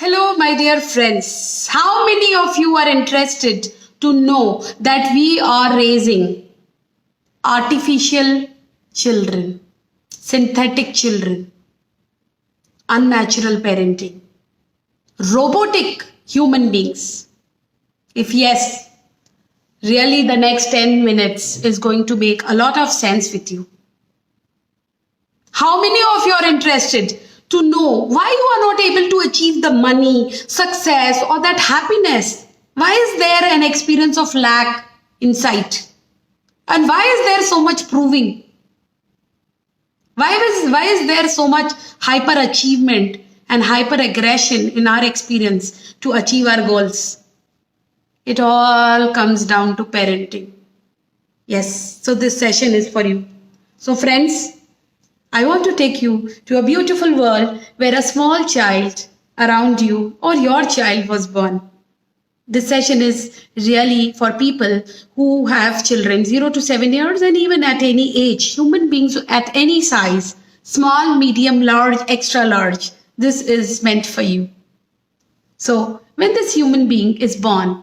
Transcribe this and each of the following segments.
Hello, my dear friends. How many of you are interested to know that we are raising artificial children, synthetic children, unnatural parenting, robotic human beings? If yes, really the next 10 minutes is going to make a lot of sense with you. How many of you are interested to know why you are not able to achieve the money, success, or that happiness? Why is there an experience of lack inside? And why is there so much proving? Why is there so much hyper achievement and hyper aggression in our experience to achieve our goals? It all comes down to parenting. Yes, so this session is for you. So friends, I want to take you to a beautiful world where a small child around you or your child was born. This session is really for people who have children 0 to 7 years and even at any age, human beings at any size, small, medium, large, extra large. This is meant for you. So when this human being is born,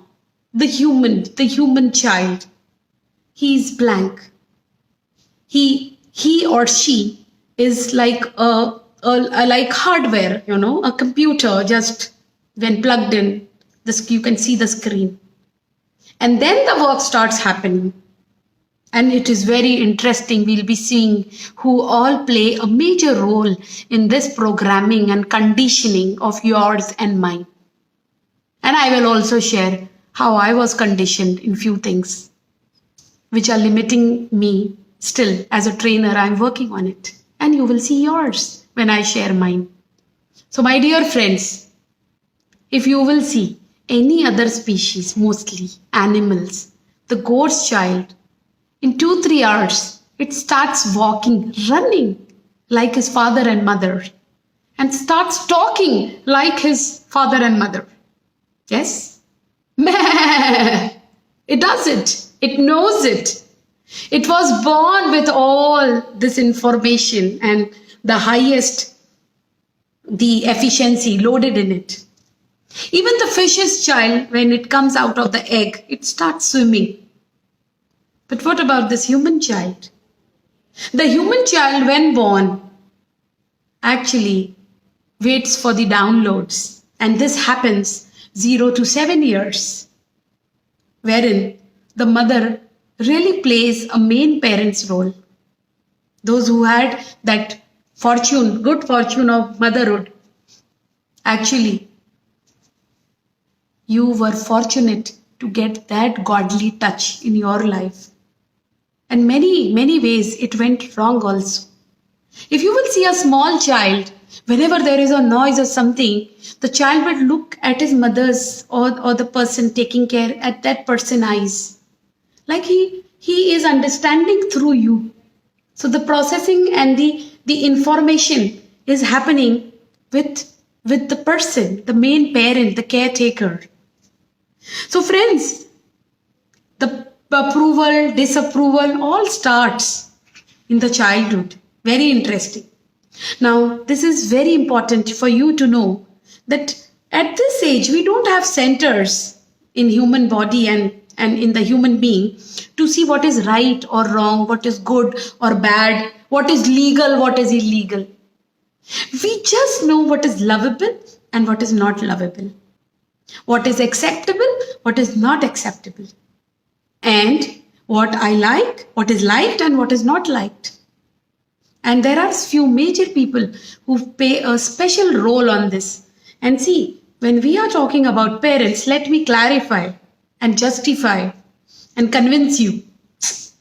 the human child, he is blank. He or she is like like hardware, a computer. Just when plugged in, you can see the screen, and then the work starts happening. And it is very interesting. We'll be seeing who all play a major role in this programming and conditioning of yours and mine. And I will also share how I was conditioned in few things which are limiting me. Still, as a trainer, I'm working on it. And you will see yours when I share mine. So my dear friends, if you will see any other species, mostly animals, the goat's child, in 2-3 hours, it starts walking, running like his father and mother, and starts talking like his father and mother. Yes? It does it. It knows it. It was born with all this information and the highest, the efficiency loaded in it. Even the fish's child, when it comes out of the egg, it starts swimming. But what about this human child? The human child, when born, actually waits for the downloads. And this happens 0 to 7 years, wherein the mother really plays a main parent's role. Those who had that fortune, good fortune of motherhood, actually, you were fortunate to get that godly touch in your life. And many ways it went wrong also. If you will see a small child, whenever there is a noise or something, the child will look at his mother's or the person taking care at that person's eyes. Like he is understanding through you. So the processing and the information is happening with the person, the main parent, the caretaker. So friends, the approval, disapproval all starts in the childhood. Very interesting. Now, this is very important for you to know that at this age, we don't have centers in human body and in the human being to see what is right or wrong, what is good or bad, what is legal, what is illegal. We just know what is lovable and what is not lovable, what is acceptable, what is not acceptable, and what I like, what is liked and what is not liked. And there are few major people who play a special role on this. And see, when we are talking about parents, let me clarify and justify and convince you.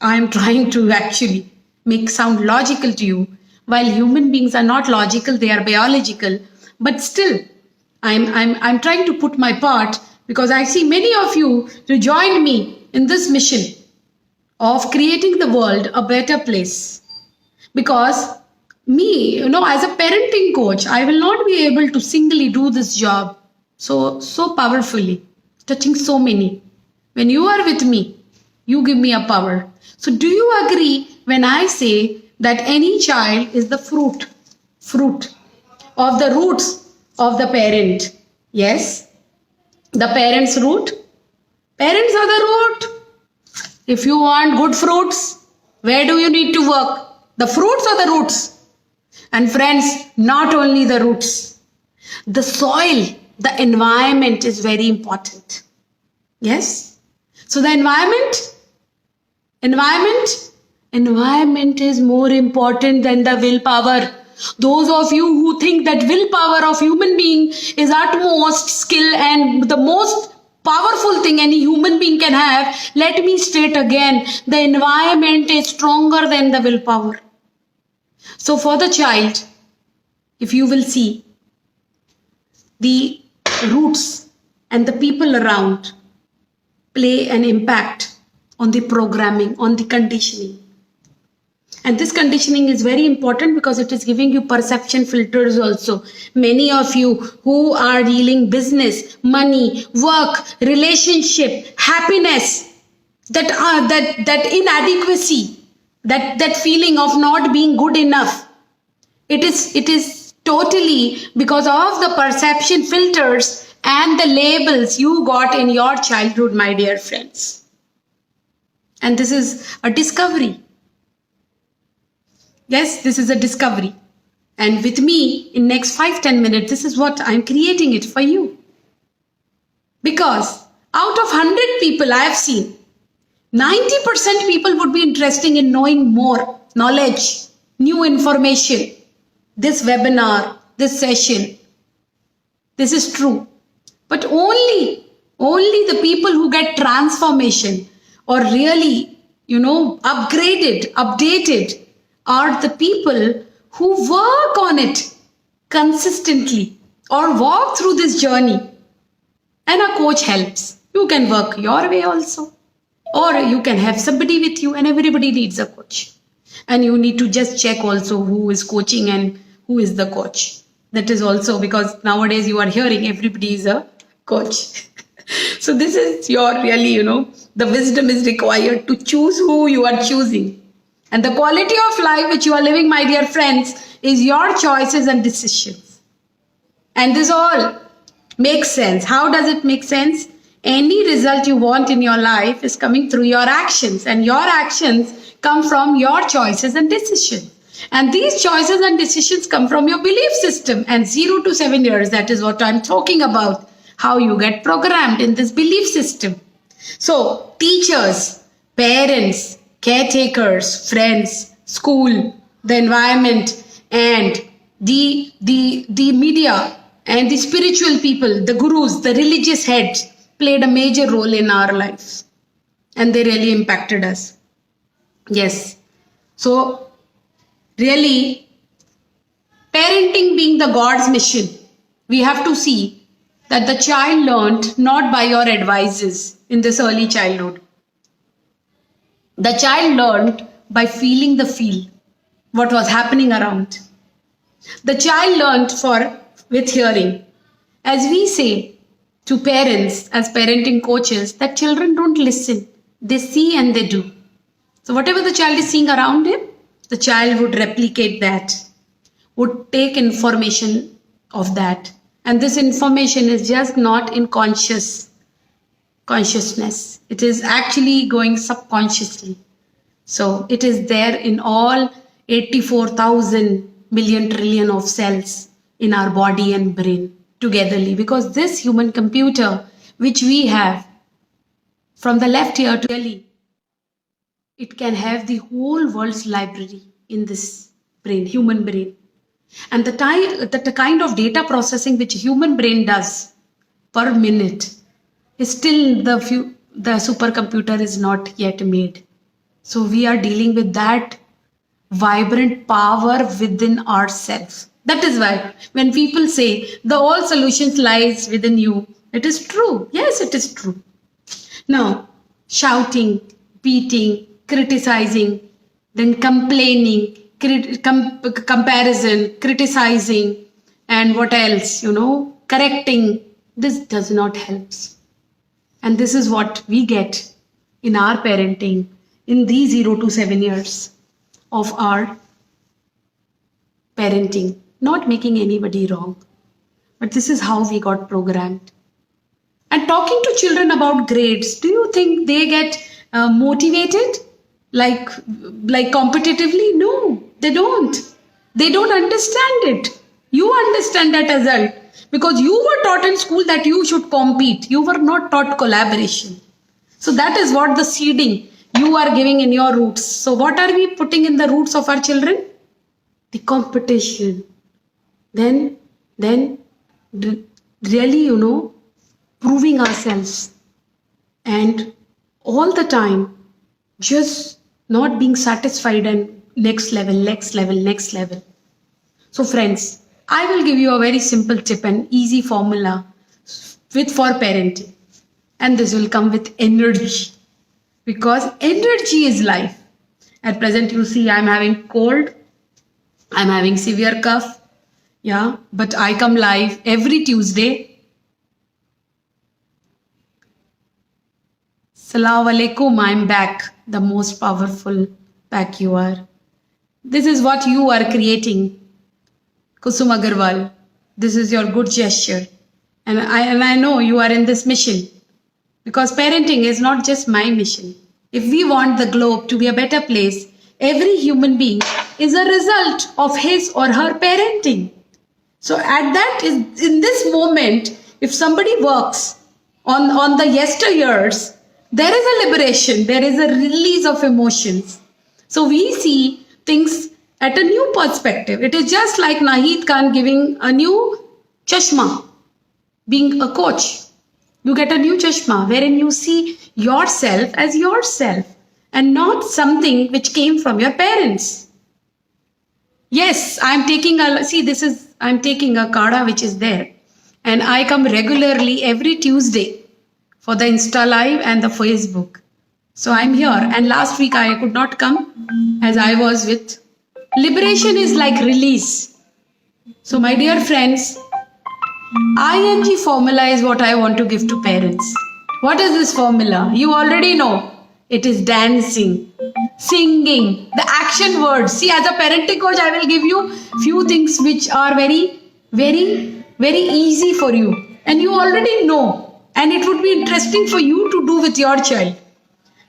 I am trying to actually make sound logical to you. While human beings are not logical, they are biological. But still, I'm trying to put my part, because I see many of you to join me in this mission of creating the world a better place. Because me, as a parenting coach, I will not be able to singly do this job so powerfully, touching so many. When you are with me, you give me a power. So do you agree when I say that any child is the fruit of the roots of the parent? Yes, the parents' root. Parents are the root. If you want good fruits, where do you need to work? The fruits or the roots? And friends, not only the roots, the soil, the environment is very important. Yes? So the environment, environment is more important than the willpower. Those of you who think that willpower of human being is utmost skill and the most powerful thing any human being can have, let me state again, the environment is stronger than the willpower. So for the child, if you will see the roots and the people around play an impact on the programming, on the conditioning. And this conditioning is very important because it is giving you perception filters also. Many of you who are dealing business, money, work, relationship, happiness, that inadequacy, that feeling of not being good enough, it is totally because of the perception filters and the labels you got in your childhood, my dear friends. And this is a discovery. Yes, this is a discovery. And with me, in next 5-10 minutes, this is what I'm creating it for you. Because out of 100 people I have seen, 90% people would be interested in knowing more knowledge, new information. This webinar, this session, this is true. But only the people who get transformation or really, upgraded, updated are the people who work on it consistently or walk through this journey. And a coach helps. You can work your way also. Or you can have somebody with you, and everybody needs a coach. And you need to just check also who is coaching and who is the coach. That is also because nowadays you are hearing everybody is a coach. So this is your really, the wisdom is required to choose who you are choosing. And the quality of life which you are living, my dear friends, is your choices and decisions. And this all makes sense. How does it make sense? Any result you want in your life is coming through your actions, and your actions come from your choices and decisions. And these choices and decisions come from your belief system. And 0 to 7 years, that is what I'm talking about, how you get programmed in this belief system. So teachers, parents, caretakers, friends, school, the environment, and the media and the spiritual people, the gurus, the religious heads played a major role in our lives, and they really impacted us. Yes. So really, parenting being the God's mission, we have to see that the child learned not by your advices in this early childhood. The child learned by feeling the feel, what was happening around. The child learned with hearing. As we say to parents, as parenting coaches, that children don't listen. They see and they do. So whatever the child is seeing around him, the child would replicate that, would take information of that. And this information is just not in consciousness. It is actually going subconsciously. So it is there in all 84,000 million trillion of cells in our body and brain togetherly. Because this human computer, which we have from the left ear to belly, it can have the whole world's library in this brain, human brain. And the kind of data processing which human brain does per minute is still the supercomputer is not yet made. So we are dealing with that vibrant power within ourselves. That is why when people say the all solutions lies within you, it is true. Yes, it is true. Now, shouting, beating, criticizing, then complaining, comparison, criticizing, and what else, correcting, this does not help. And this is what we get in our parenting in these 0 to 7 years of our parenting, not making anybody wrong, But this is how we got programmed. And talking to children about grades, do you think they get motivated like competitively? No, they don't. They don't understand it. You understand that result because you were taught in school that you should compete. You were not taught collaboration. So that is what the seeding you are giving in your roots. So what are we putting in the roots of our children? The competition. Then really, proving ourselves and all the time just not being satisfied and next level. So friends, I will give you a very simple tip and easy formula for parenting, and this will come with energy because energy is life. At present you see I'm having cold, I'm having severe cough, yeah, but I come live every Tuesday. Assalamu alaikum, I'm back. The most powerful pack you are. This is what you are creating. Kusum Agarwal, this is your good gesture. And I know you are in this mission. Because parenting is not just my mission. If we want the globe to be a better place, every human being is a result of his or her parenting. So in this moment, if somebody works on the yesteryears, there is a liberation, there is a release of emotions. So we see things at a new perspective. It is just like Nahid Khan giving a new chashma, being a coach. You get a new chashma wherein you see yourself as yourself and not something which came from your parents. Yes, I'm taking a kada which is there, and I come regularly every Tuesday for the Insta Live and the Facebook. So I'm here, and last week I could not come as I was with. Liberation is like release. So my dear friends, ING formula is what I want to give to parents. What is this formula? You already know. It is dancing, singing, the action words. See, as a parenting coach, I will give you few things which are very, very, very easy for you. And you already know. And it would be interesting for you to do with your child.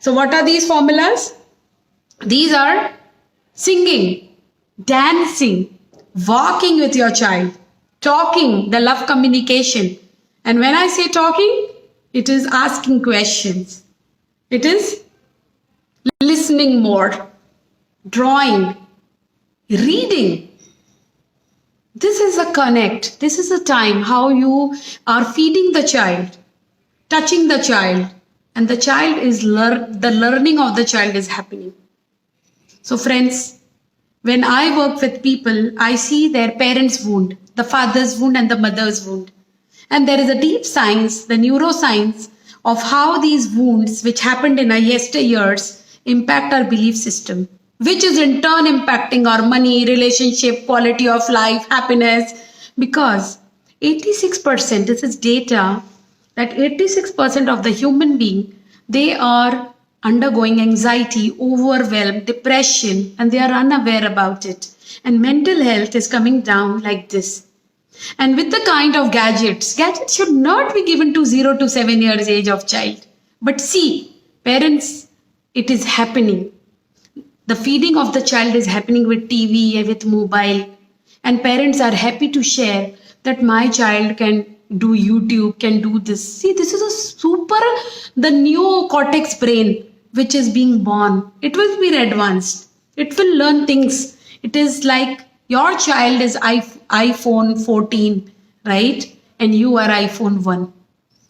So what are these formulas? These are singing, dancing, walking with your child, talking, the love communication. And when I say talking, it is asking questions. It is listening more, drawing, reading. This is a connect. This is a time how you are feeding the child, touching the child, and the child is the learning of the child is happening. So friends, when I work with people, I see their parents' wound, the father's wound and the mother's wound. And there is a deep science, the neuroscience of how these wounds which happened in our yesteryears impact our belief system, which is in turn impacting our money, relationship, quality of life, happiness. Because 86%, this is data, that 86% of the human being, they are undergoing anxiety, overwhelm, depression, and they are unaware about it. And mental health is coming down like this. And with the kind of gadgets should not be given to 0 to 7 years age of child. But see, parents, it is happening. The feeding of the child is happening with TV and with mobile. And parents are happy to share that my child can do YouTube, can do this. See, this is the neocortex brain which is being born. It will be advanced. It will learn things. It is like your child is iPhone 14, right? And you are iPhone 1.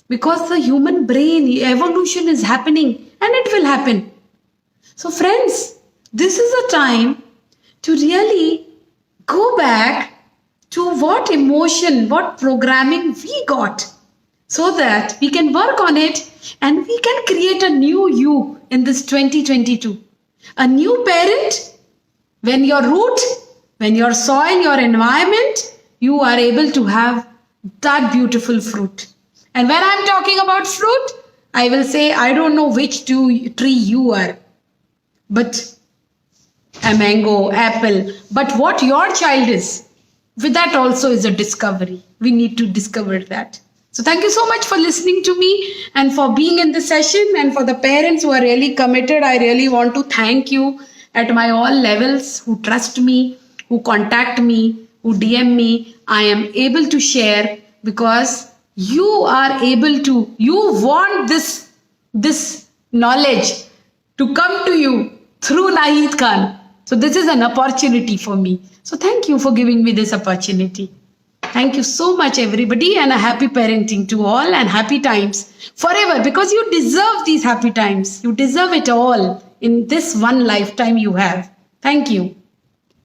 Because the human brain evolution is happening and it will happen. So friends, this is a time to really go back to what emotion, what programming we got so that we can work on it and we can create a new you in this 2022. A new parent, when your root, when your soil, your environment, you are able to have that beautiful fruit. And when I'm talking about fruit, I will say, I don't know which tree you are, but a mango, apple, but what your child is. with that also is a discovery. We need to discover that. So thank you so much for listening to me and for being in the session, and for the parents who are really committed. I really want to thank you at my all levels, who trust me, who contact me, who DM me. I am able to share because you are able to, you want this knowledge to come to you through Nahid Khan. So this is an opportunity for me. So thank you for giving me this opportunity. Thank you so much, everybody, and a happy parenting to all, and happy times forever, because you deserve these happy times. You deserve it all in this one lifetime you have. Thank you.